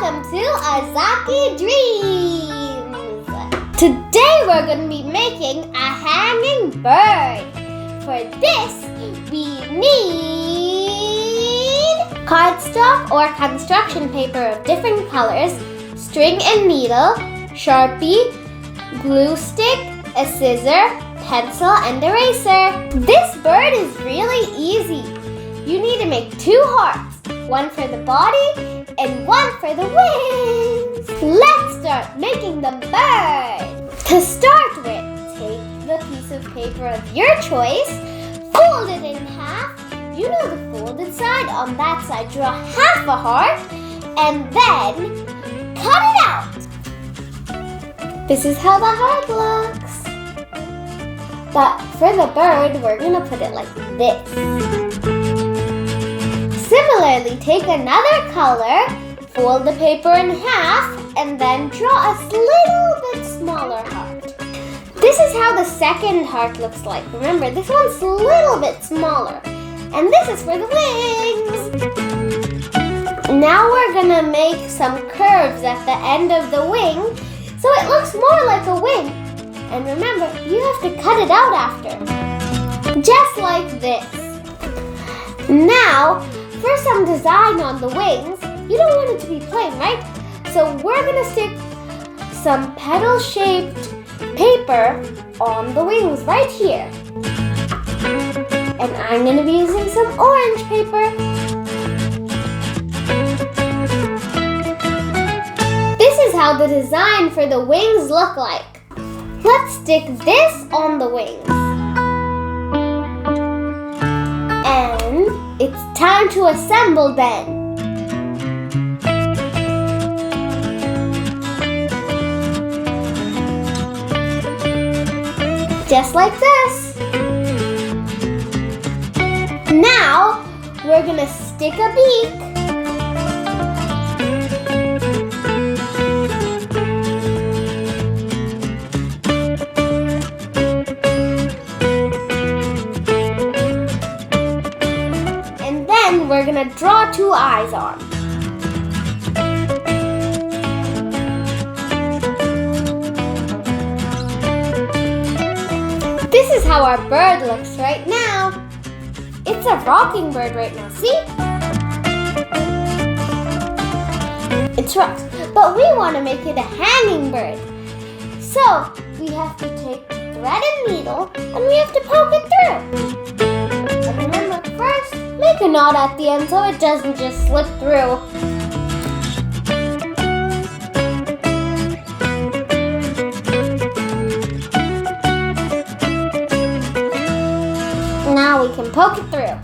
welcome to Akki Dreams! Today we're going to be making a hanging bird. For this, we need cardstock or construction paper of different colors, string and needle, Sharpie, glue stick, a scissor, pencil, and eraser. This bird is really easy. You need to make 2 hearts, one for the body and one for the wings. Let's start making the bird. To start with, take the piece of paper of your choice, fold it in half. You know the folded side. On that side, draw half a heart and then cut it out. This is how the heart looks. But for the bird, we're going to put it like this. Similarly, take another color, fold the paper in half, and then draw a little bit smaller heart. This is how the second heart looks like. Remember, this one's a little bit smaller. And this is for the wings. Now we're gonna make some curves at the end of the wing so it looks more like a wing. And remember, you have to cut it out after. Just like this. Now, for some design on the wings, you don't want it to be plain, right? So we're gonna stick some petal-shaped paper on the wings right here. And I'm gonna be using some orange paper. This is how the design for the wings look like. Let's stick this on the wings. And it's time to assemble then. Just like this. Now, we're gonna stick a beak. And then we're gonna draw 2 eyes on. This is how our bird looks right now. It's a rocking bird right now, see? It's rocks, but we want to make it a hanging bird. So, we have to take thread and needle and we have to poke it through. And remember, first, make a knot at the end so it doesn't just slip through. Now we can poke it through.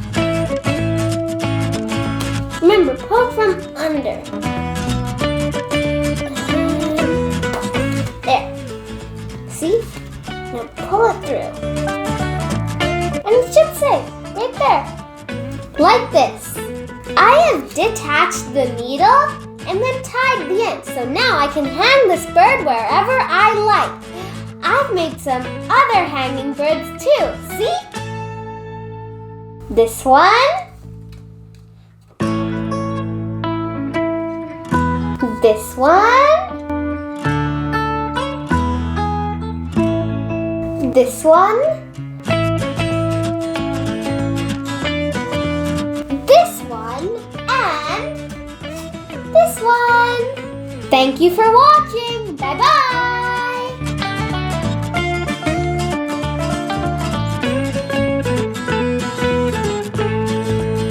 Remember, poke from under. There. See? Now pull it through. And it should say, right there. Like this. I have detached the needle and then tied the end. So now I can hang this bird wherever I like. I've made some other hanging birds too. See? This one, this one, this one, this one, and this one. Thank you for watching. Bye-bye.